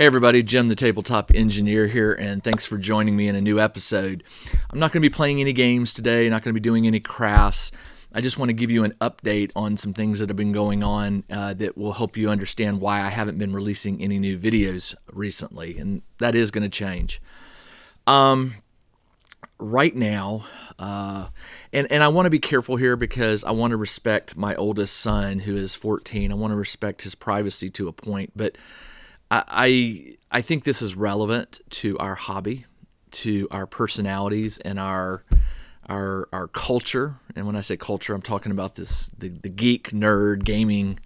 Hey everybody, Jim the Tabletop Engineer here, and thanks for joining me in a new episode. I'm not going to be playing any games today, not going to be doing any crafts. I just want to give you an update on some things that have been going on that will help you understand why I haven't been releasing any new videos recently, and that is going to change. Right now, and I want to be careful here because I want to respect my oldest son, who is 14. I want to respect his privacy to a point, but I think this is relevant to our hobby, to our personalities, and our culture. And when I say culture, I'm talking about the geek, nerd, gaming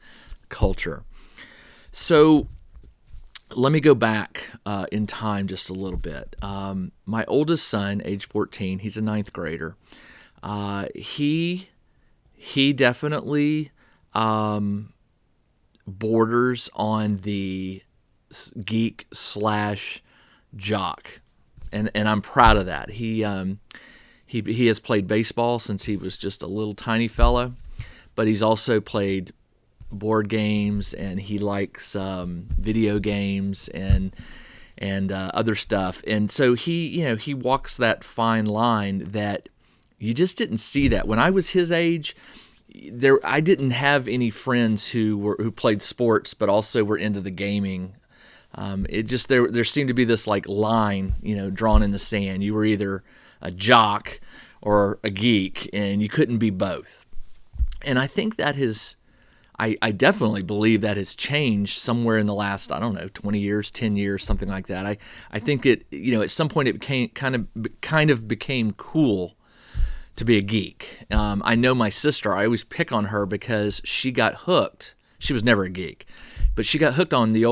culture. So let me go back in time just a little bit. My oldest son, age 14, he's a ninth grader. He definitely borders on the geek / jock, and I'm proud of that. He has played baseball since he was just a little tiny fella, but he's also played board games, and he likes video games and other stuff. And so he walks that fine line that you just didn't see that when I was his age. I didn't have any friends who played sports but also were into the gaming. There seemed to be this like line, drawn in the sand. You were either a jock or a geek, and you couldn't be both. And I think that I definitely believe that has changed somewhere in the last, 20 years, 10 years, something like that. I think it, at some point it became kind of became cool to be a geek. I know my sister, I always pick on her because she got hooked. She was never a geek, but she got hooked on the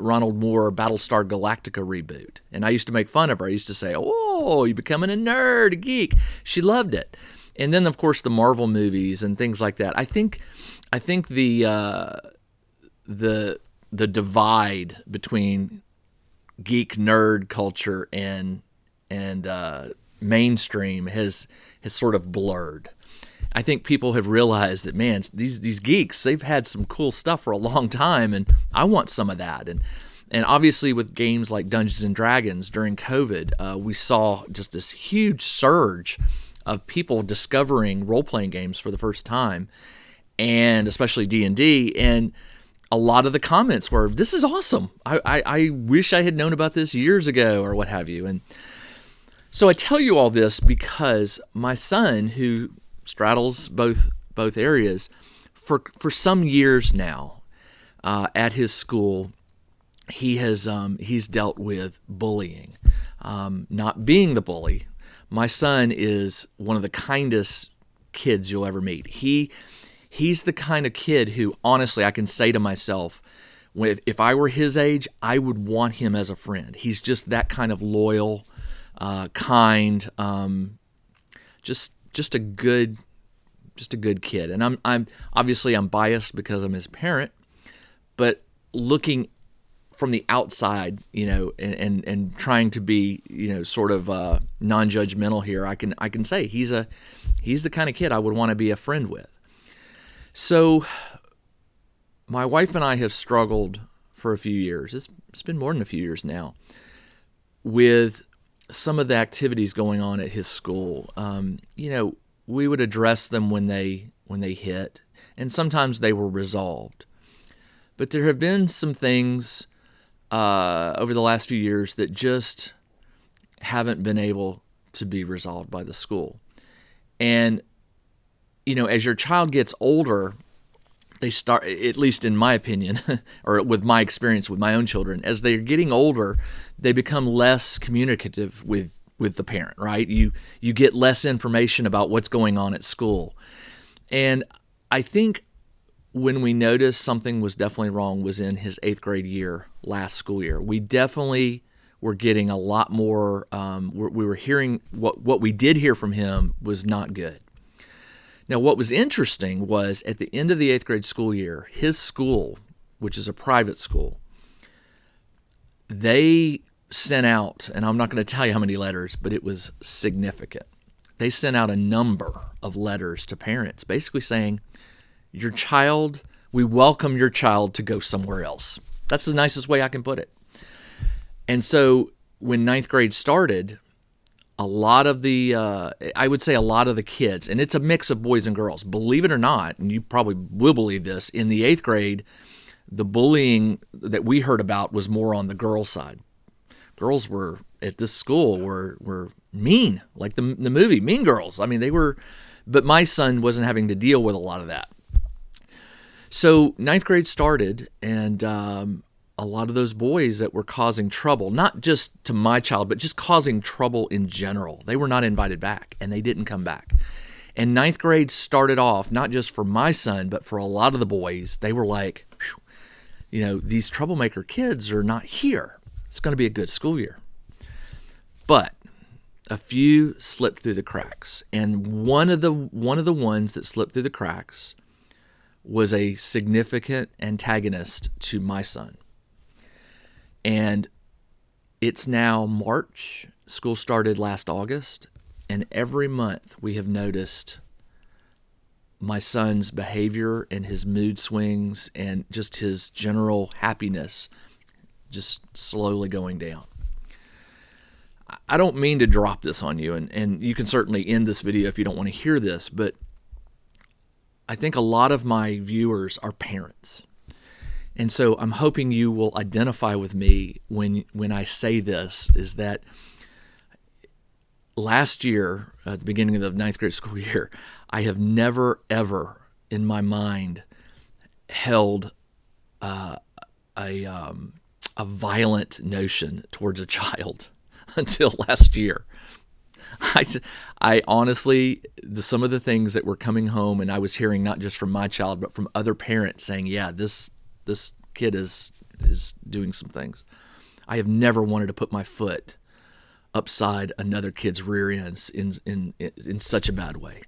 Ronald Moore Battlestar Galactica reboot. And I used to make fun of her. I used to say, "Oh, you're becoming a nerd, a geek." She loved it. And then, of course, the Marvel movies and things like that. I think the divide between geek nerd culture and mainstream has sort of blurred. I think people have realized that, man, these geeks, they've had some cool stuff for a long time, and I want some of that. And obviously with games like Dungeons and Dragons during COVID, we saw just this huge surge of people discovering role-playing games for the first time, and especially D&D. And a lot of the comments were, "This is awesome. I wish I had known about this years ago," or what have you. And so I tell you all this because my son, who straddles both areas, for some years now, at his school, he's dealt with bullying, not being the bully. My son is one of the kindest kids you'll ever meet. He's the kind of kid who, honestly, I can say to myself, if I were his age, I would want him as a friend. He's just that kind of loyal, kind, just a good kid. And I'm obviously I'm biased because I'm his parent, but looking from the outside, and trying to be, sort of non-judgmental here, I can say he's the kind of kid I would want to be a friend with. So my wife and I have struggled for a few years. It's been more than a few years now with some of the activities going on at his school. We would address them when they hit, and sometimes they were resolved. But there have been some things over the last few years that just haven't been able to be resolved by the school. And, as your child gets older, they start, at least in my opinion, or with my experience with my own children, as they're getting older, they become less communicative with the parent, right? You get less information about what's going on at school. And I think when we noticed something was definitely wrong was in his 8th grade year, last school year. We definitely were getting a lot more, we were hearing, what we did hear from him was not good. Now, what was interesting was at the end of the 8th grade school year, his school, which is a private school, they sent out, and I'm not going to tell you how many letters, but it was significant. They sent out a number of letters to parents basically saying, we welcome your child to go somewhere else. That's the nicest way I can put it. And so when ninth grade started, a lot of the, I would say a lot of the kids, and it's a mix of boys and girls, believe it or not, and you probably will believe this, in the 8th grade, the bullying that we heard about was more on the girls' side. Girls were at this school were mean, like the movie Mean Girls. I mean, they were, but my son wasn't having to deal with a lot of that. So ninth grade started, and a lot of those boys that were causing trouble, not just to my child, but just causing trouble in general, they were not invited back, and they didn't come back. And ninth grade started off, not just for my son, but for a lot of the boys, they were like, these troublemaker kids are not here. It's going to be a good school year. But a few slipped through the cracks, and one of the ones that slipped through the cracks was a significant antagonist to my son. And it's now March. School started last August, and every month we have noticed my son's behavior and his mood swings and just his general happiness just slowly going down. I don't mean to drop this on you, and you can certainly end this video if you don't want to hear this, but I think a lot of my viewers are parents. And so I'm hoping you will identify with me when I say this, is that last year, at the beginning of the ninth grade school year, I have never, ever in my mind held a violent notion towards a child until last year. I honestly, some of the things that were coming home, and I was hearing not just from my child, but from other parents saying, yeah, this kid is doing some things. I have never wanted to put my foot upside another kid's rear ends in such a bad way.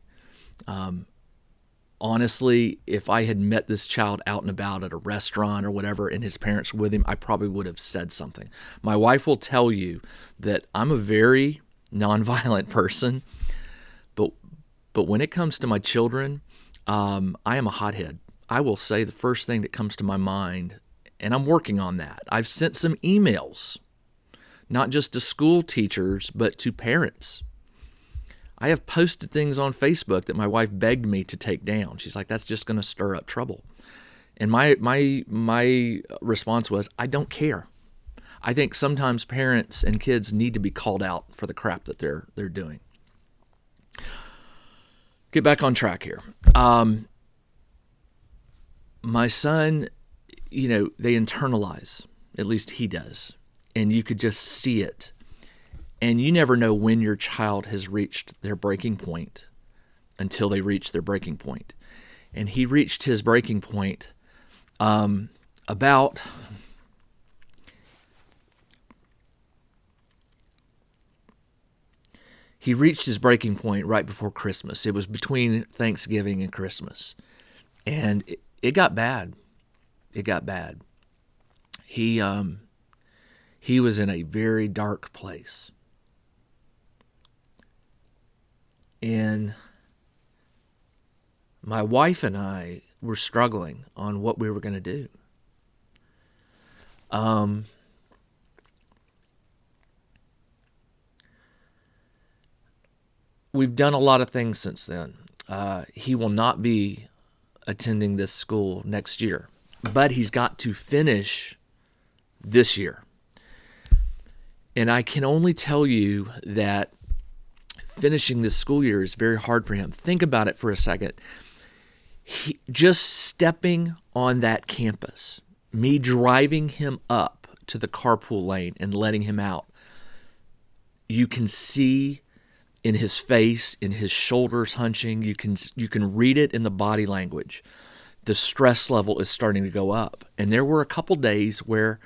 Honestly, if I had met this child out and about at a restaurant or whatever, and his parents were with him, I probably would have said something. My wife will tell you that I'm a very nonviolent person, but when it comes to my children, I am a hothead. I will say the first thing that comes to my mind, and I'm working on that. I've sent some emails, not just to school teachers, but to parents. I have posted things on Facebook that my wife begged me to take down. She's like, that's just going to stir up trouble. And my response was, I don't care. I think sometimes parents and kids need to be called out for the crap that they're doing. Get back on track here. My son, they internalize, at least he does, and you could just see it. And you never know when your child has reached their breaking point until they reach their breaking point. And he reached his breaking point right before Christmas. It was between Thanksgiving and Christmas. And it got bad. It got bad. He was in a very dark place. And my wife and I were struggling on what we were going to do. We've done a lot of things since then. He will not be attending this school next year, but he's got to finish this year. And I can only tell you that finishing this school year is very hard for him. Think about it for a second. Just stepping on that campus, me driving him up to the carpool lane and letting him out, you can see in his face, in his shoulders hunching, you can read it in the body language. The stress level is starting to go up. And there were a couple days where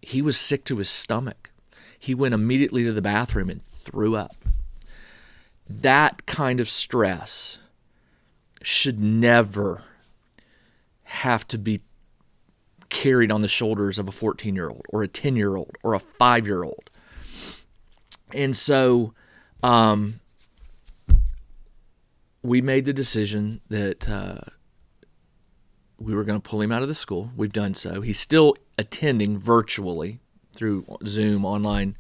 he was sick to his stomach. He went immediately to the bathroom and threw up. That kind of stress should never have to be carried on the shoulders of a 14-year-old or a 10-year-old or a 5-year-old. And so we made the decision that we were going to pull him out of the school. We've done so. He's still attending virtually through Zoom online.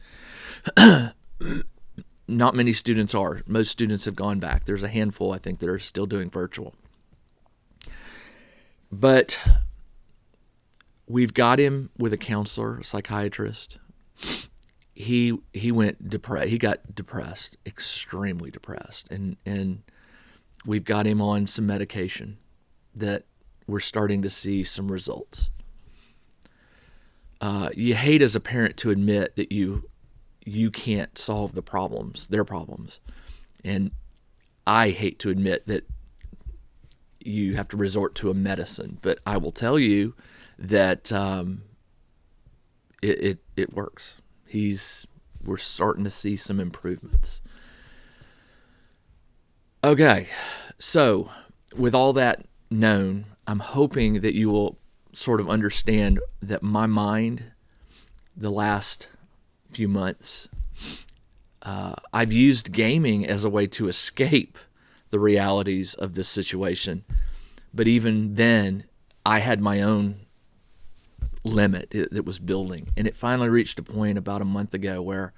Not many students are. Most students have gone back. There's a handful, I think, that are still doing virtual. But we've got him with a counselor, a psychiatrist. He went depressed. He got depressed, extremely depressed, and we've got him on some medication that we're starting to see some results. You hate as a parent to admit that you can't solve their problems, and I hate to admit that you have to resort to a medicine. But I will tell you that it works. We're starting to see some improvements. Okay, so with all that known, I'm hoping that you will sort of understand that my mind, the last few months, I've used gaming as a way to escape the realities of this situation. But even then, I had my own limit that was building. And it finally reached a point about a month ago where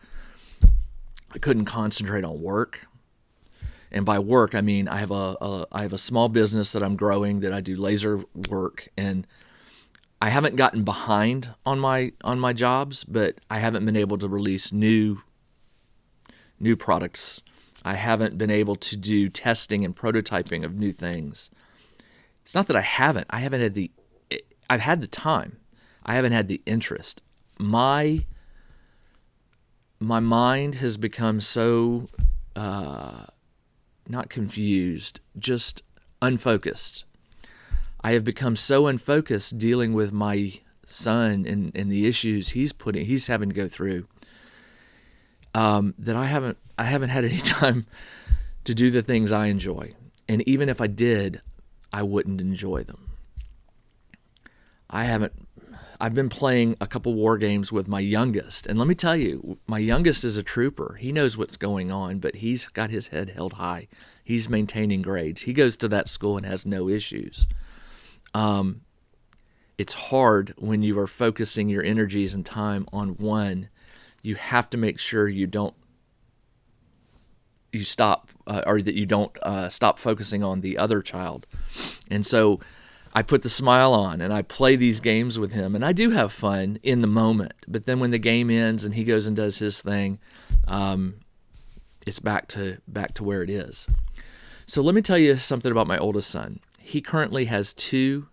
I couldn't concentrate on work. And by work, I mean I have a small business that I'm growing, that I do laser work, and I haven't gotten behind on my jobs, but I haven't been able to release new products. I haven't been able to do testing and prototyping of new things. It's not that I've had the time. I haven't had the interest. My mind has become so not confused, just unfocused. I have become so unfocused dealing with my son and the issues he's having to go through, that I haven't had any time to do the things I enjoy. And even if I did, I wouldn't enjoy them. I've been playing a couple war games with my youngest, and let me tell you, my youngest is a trooper. He knows what's going on, but he's got his head held high. He's maintaining grades. He goes to that school and has no issues. It's hard when you are focusing your energies and time on one. You have to make sure you don't stop focusing on the other child. And so I put the smile on and I play these games with him, and I do have fun in the moment. But then when the game ends and he goes and does his thing, it's back to where it is. So let me tell you something about my oldest son. He currently has 2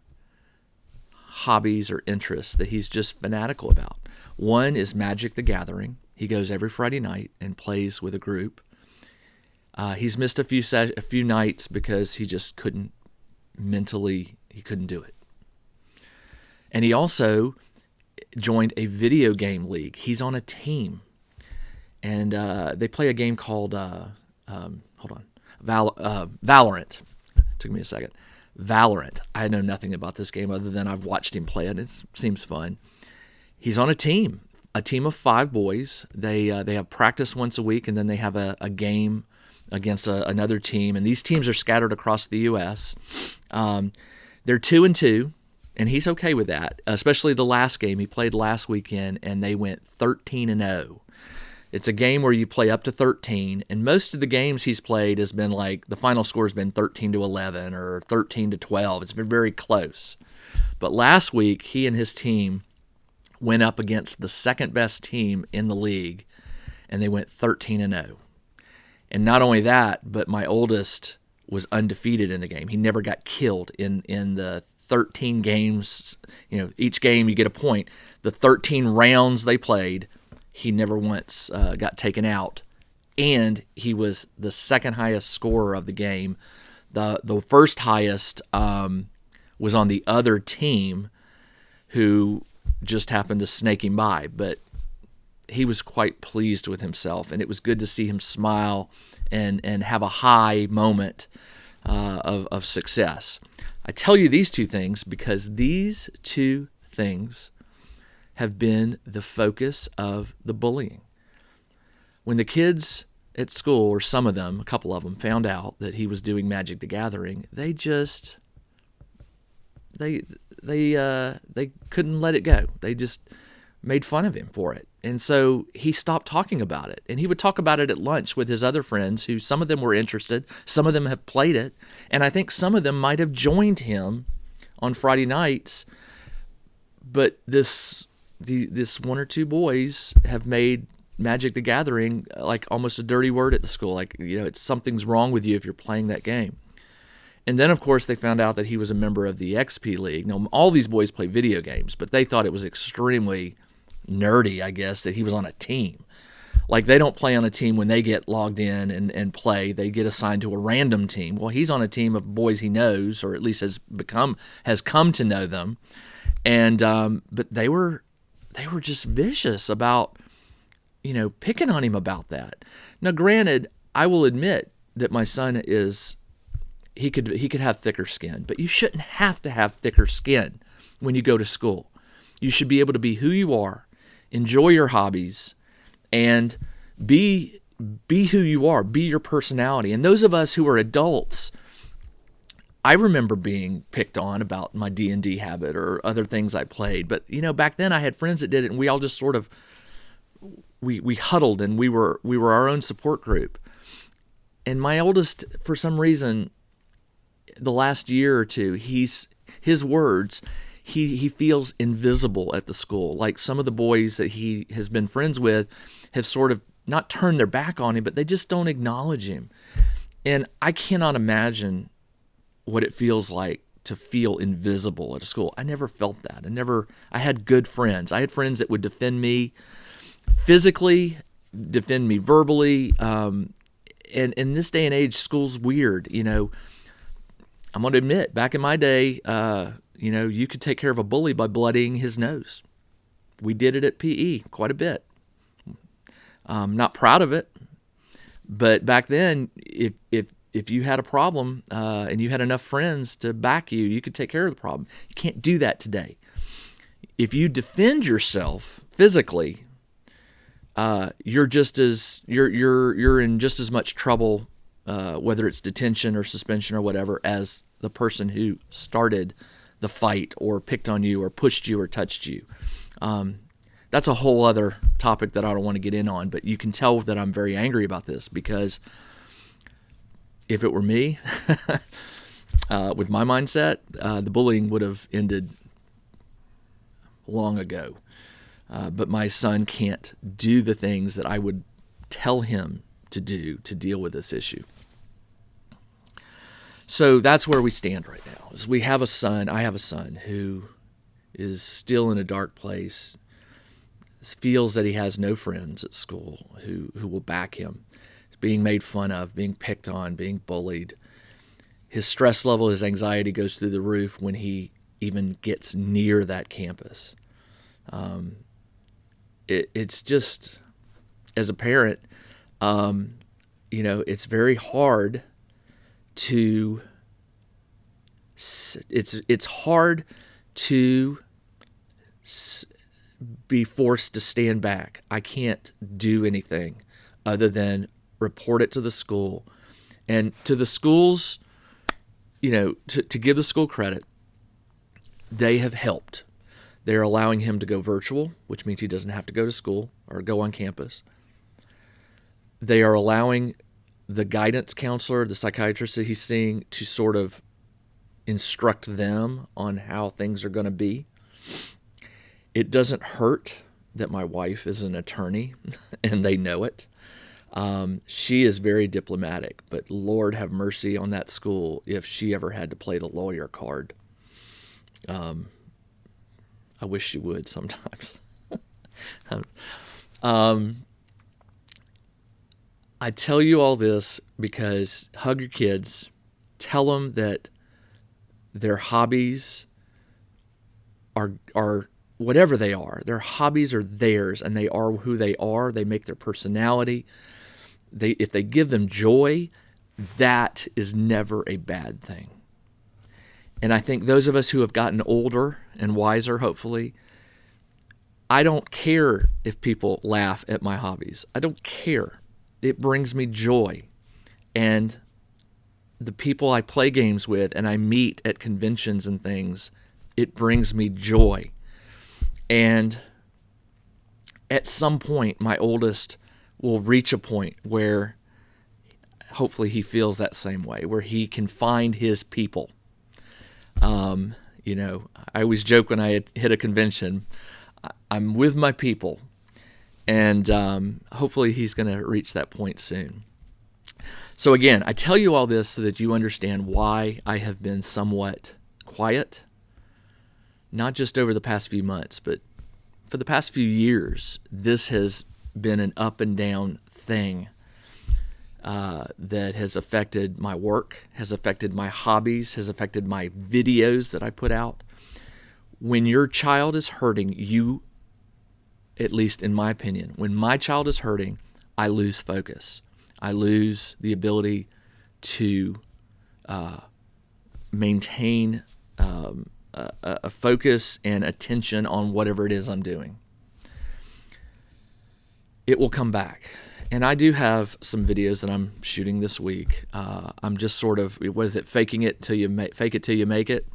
hobbies or interests that he's just fanatical about. One is Magic the Gathering. He goes every Friday night and plays with a group. He's missed a few nights because he just couldn't do it. And he also joined a video game league. He's on a team, and they play a game called Valorant. Took me a second. Valorant. I know nothing about this game other than I've watched him play it. It seems fun. He's on a team of 5 boys. They have practice once a week, and then they have a game against another team. And these teams are scattered across the U.S. They're 2-2, and he's okay with that. Especially the last game he played last weekend, and they went 13-0. It's a game where you play up to 13, and most of the games he's played has been like, the final score has been 13-11 or 13-12. It's been very close. But last week, he and his team went up against the second best team in the league, and they went 13-0. And not only that, but my oldest was undefeated in the game. He never got killed in the 13 games. Each game you get a point. The 13 rounds they played, he never once got taken out, and he was the second highest scorer of the game. The first highest was on the other team, who just happened to snake him by, but he was quite pleased with himself, and it was good to see him smile and have a high moment of success. I tell you these 2 things because these 2 things have been the focus of the bullying. When the kids at school, or some of them, a couple of them, found out that he was doing Magic the Gathering, they they couldn't let it go. They just made fun of him for it. And so he stopped talking about it. And he would talk about it at lunch with his other friends, who some of them were interested, some of them have played it, and I think some of them might have joined him on Friday nights. But this one or two boys have made Magic the Gathering like almost a dirty word at the school. Like, it's something's wrong with you if you're playing that game. And then, of course, they found out that he was a member of the XP League. Now, all these boys play video games, but they thought it was extremely nerdy, I guess, that he was on a team. Like, they don't play on a team when they get logged in and play. They get assigned to a random team. Well, he's on a team of boys he knows, or at least has come to know them. And but they were just vicious about, picking on him about that. Now, granted, I will admit that my son he could have thicker skin, but you shouldn't have to have thicker skin when you go to school. You should be able to be who you are, enjoy your hobbies, and be who you are, be your personality. And those of us who are adults, I remember being picked on about my D&D habit or other things I played. But, back then I had friends that did it, and we all just sort of, we huddled, and we were our own support group. And my oldest, for some reason, the last year or two, his words, he feels invisible at the school. Like, some of the boys that he has been friends with have sort of not turned their back on him, but they just don't acknowledge him. And I cannot imagine what it feels like to feel invisible at a school. I never felt that. I had good friends. I had friends that would defend me physically, defend me verbally. And in this day and age, school's weird. I'm going to admit, back in my day, you could take care of a bully by bloodying his nose. We did it at PE quite a bit. Not proud of it, but back then, if you had a problem and you had enough friends to back you, you could take care of the problem. You can't do that today. If you defend yourself physically, you're in just as much trouble, whether it's detention or suspension or whatever, as the person who started the fight or picked on you or pushed you or touched you. That's a whole other topic that I don't want to get in on, but you can tell that I'm very angry about this, because if it were me, with my mindset, the bullying would have ended long ago. But my son can't do the things that I would tell him to do to deal with this issue. So that's where we stand right now. Is I have a son who is still in a dark place, feels that he has no friends at school who will back him. He's being made fun of, being picked on, being bullied. His stress level, his anxiety goes through the roof when he even gets near that campus. It's just, as a parent, it's very hard to, it's hard to be forced to stand back. I can't do anything other than report it to the school. And to the schools, to give the school credit, they have helped. They're allowing him to go virtual, which means he doesn't have to go to school or go on campus. They are allowing the guidance counselor, the psychiatrist that he's seeing, to sort of instruct them on how things are going to be. It doesn't hurt that my wife is an attorney, and they know it. She is very diplomatic, but Lord have mercy on that school if she ever had to play the lawyer card. I wish she would sometimes. I tell you all this because hug your kids. Tell them that their hobbies are whatever they are. Their hobbies are theirs, and they are who they are. They make their personality. If they give them joy, that is never a bad thing. And I think those of us who have gotten older and wiser, hopefully, I don't care if people laugh at my hobbies. I don't care. It brings me joy. And the people I play games with and I meet at conventions and things, It brings me joy. And at some point, my oldest will reach a point where hopefully he feels that same way, where he can find his people. I always joke when I hit a convention, I'm with my people, and hopefully he's going to reach that point soon. So again, I tell you all this so that you understand why I have been somewhat quiet, not just over the past few months, but for the past few years. This has been an up and down thing that has affected my work, has affected my hobbies, has affected my videos that I put out. When your child is hurting, you, at least in my opinion, when my child is hurting, I lose focus. I lose the ability to maintain a focus and attention on whatever it is I'm doing. It will come back. And I do have some videos that I'm shooting this week. I'm just sort of, what is it, fake it till you make it.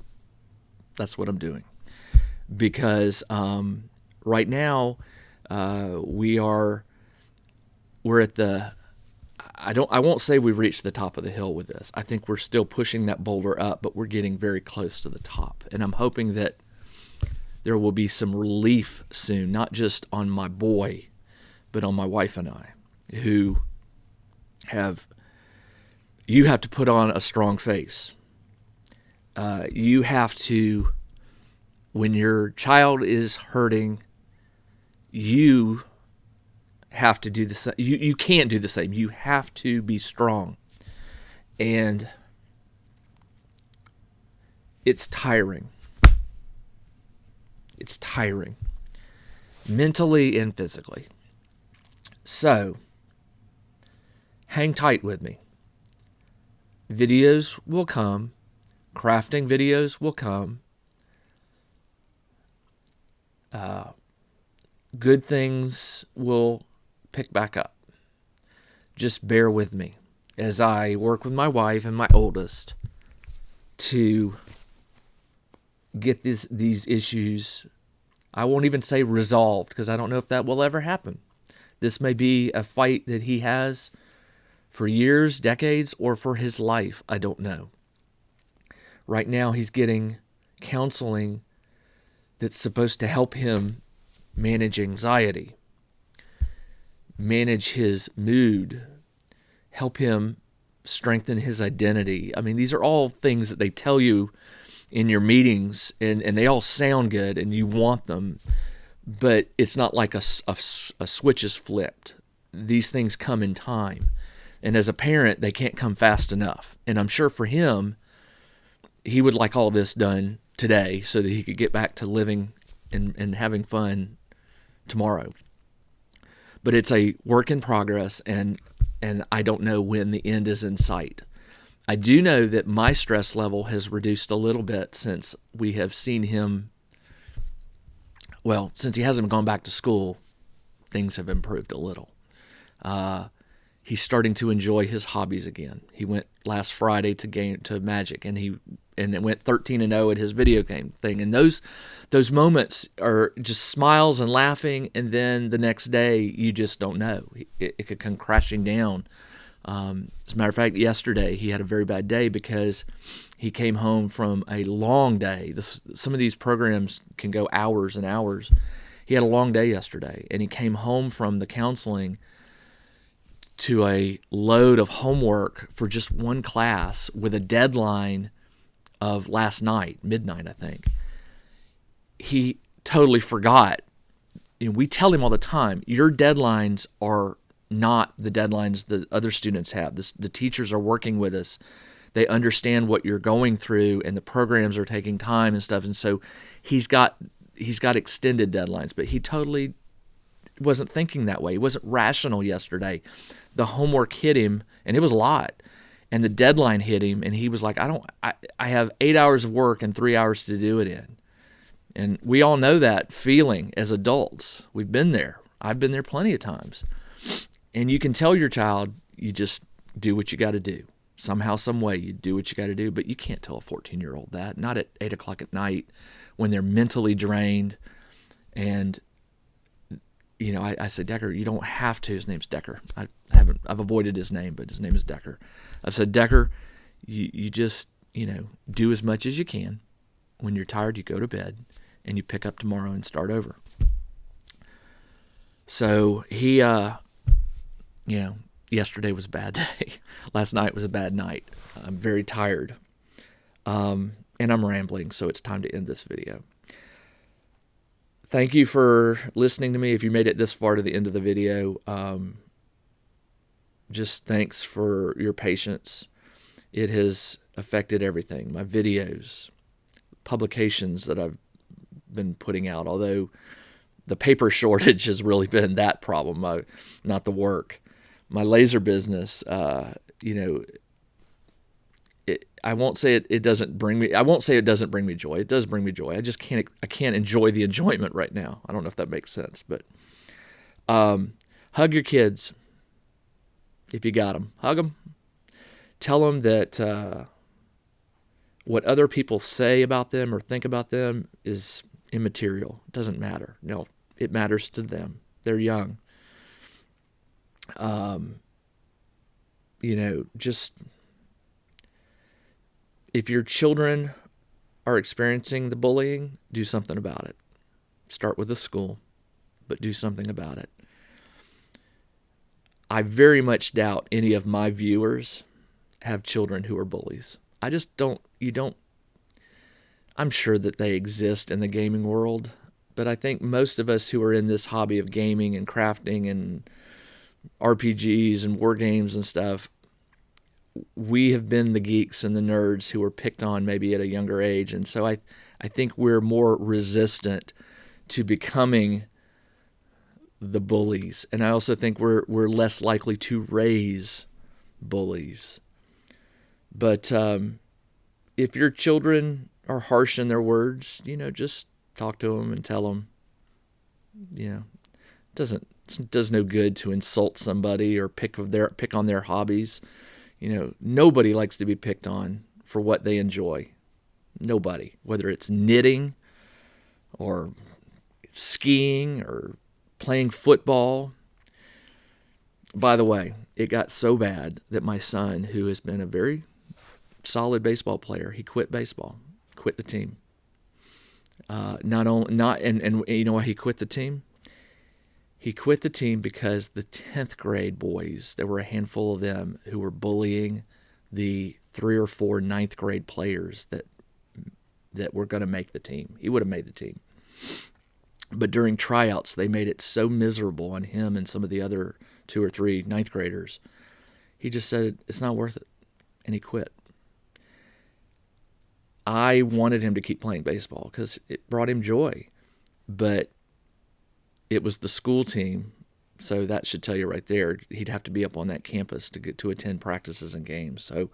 That's what I'm doing. Because right now we're at the, I won't say we've reached the top of the hill with this. I think we're still pushing that boulder up, but we're getting very close to the top. And I'm hoping that there will be some relief soon, not just on my boy, but on my wife and I, who you have to put on a strong face. You have to, when your child is hurting, you have to do the same. You can't do the same. You have to be strong. And it's tiring. It's tiring, mentally and physically. So, hang tight with me. Videos will come. Crafting videos will come. Good things will pick back up. Just bear with me as I work with my wife and my oldest to get these issues, I won't even say resolved, because I don't know if that will ever happen. This may be a fight that he has for years, decades, or for his life. I don't know. Right now, he's getting counseling that's supposed to help him manage anxiety, manage his mood, help him strengthen his identity. I mean, these are all things that they tell you in your meetings, and they all sound good, and you want them, but it's not like a switch is flipped. These things come in time, and as a parent, they can't come fast enough. And I'm sure for him, he would like all this done today so that he could get back to living and having fun tomorrow. But it's a work in progress, and I don't know when the end is in sight. I do know that my stress level has reduced a little bit since we have seen him. Well, since he hasn't gone back to school, things have improved a little. He's starting to enjoy his hobbies again. He went last Friday to Magic, and it went 13-0 at his video game thing. And those moments are just smiles and laughing, and then the next day you just don't know. It could come crashing down. As a matter of fact, yesterday he had a very bad day because he came home from a long day. Some of these programs can go hours and hours. He had a long day yesterday, and he came home from the counseling to a load of homework for just one class with a deadline of last night, midnight, I think. He totally forgot. We tell him all the time, your deadlines are not the deadlines that other students have. The teachers are working with us. They understand what you're going through, and the programs are taking time and stuff. And so he's got extended deadlines, but he totally wasn't thinking that way. He wasn't rational yesterday. The homework hit him, and it was a lot. And the deadline hit him, and he was like, I have 8 hours of work and 3 hours to do it in. And we all know that feeling as adults. We've been there. I've been there plenty of times. And you can tell your child, you just do what you got to do. somehow, some way, you do what you got to do. But you can't tell a 14-year-old that, not at 8 o'clock at night when they're mentally drained. And, you know, I said, Decker, you don't have to. His name's Decker. I've avoided his name, but his name is Decker. I've said, Decker, you just, you know, do as much as you can. When you're tired, you go to bed and you pick up tomorrow and start over. So he, you know, yesterday was a bad day. Last night was a bad night. I'm very tired. And I'm rambling, so it's time to end this video. Thank you for listening to me. If you made it this far to the end of the video, just thanks for your patience. It has affected everything. My videos, publications that I've been putting out, although the paper shortage has really been that problem, not the work. My laser business, you know, I won't say it doesn't bring me. I won't say it doesn't bring me joy. It does bring me joy. I just can't. I can't enjoy the enjoyment right now. I don't know if that makes sense, but hug your kids if you got them. Hug them. Tell them that what other people say about them or think about them is immaterial. It doesn't matter. No, it matters to them. They're young. You know, just if your children are experiencing the bullying, do something about it. Start with the school, but do something about it. I very much doubt any of my viewers have children who are bullies. I just don't, I'm sure that they exist in the gaming world, but I think most of us who are in this hobby of gaming and crafting and RPGs and war games and stuff, we have been the geeks and the nerds who were picked on maybe at a younger age. And so I think we're more resistant to becoming the bullies. And I also think we're less likely to raise bullies. But if your children are harsh in their words, you know, just talk to them and tell them, you know, it does no good to insult somebody or pick on their hobbies. You know, nobody likes to be picked on for what they enjoy. Nobody, whether it's knitting or skiing or playing football. By the way, it got so bad that my son, who has been a very solid baseball player, he quit baseball, quit the team. And you know why he quit the team? He quit the team because the 10th grade boys, there were a handful of them who were bullying the 3 or 4 9th grade players that were going to make the team. He would have made the team. But during tryouts, they made it so miserable on him and some of the other 2 or 3 9th graders. He just said, it's not worth it. And he quit. I wanted him to keep playing baseball because it brought him joy. But it was the school team, so that should tell you right there. He'd have to be up on that campus to attend practices and games. So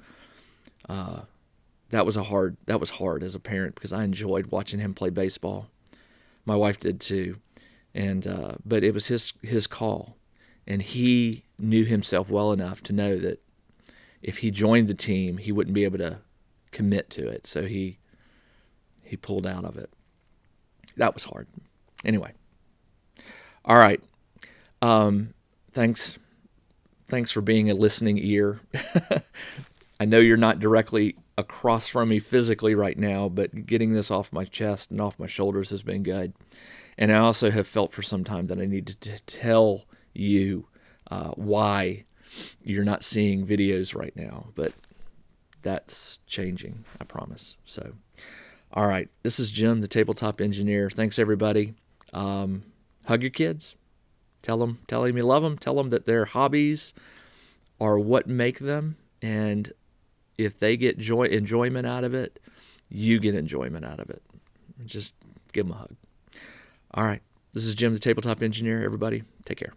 that was hard as a parent because I enjoyed watching him play baseball. My wife did too, and but it was his call, and he knew himself well enough to know that if he joined the team, he wouldn't be able to commit to it. So he pulled out of it. That was hard. Anyway. All right. Thanks for being a listening ear. I know you're not directly across from me physically right now, but getting this off my chest and off my shoulders has been good. And I also have felt for some time that I need to tell you why you're not seeing videos right now, but that's changing, I promise. So, all right. This is Jim, the Tabletop Engineer. Thanks, everybody. Hug your kids. Tell them you love them. Tell them that their hobbies are what make them. And if they get enjoyment out of it, you get enjoyment out of it. Just give them a hug. All right. This is Jim, the Tabletop Engineer. Everybody, take care.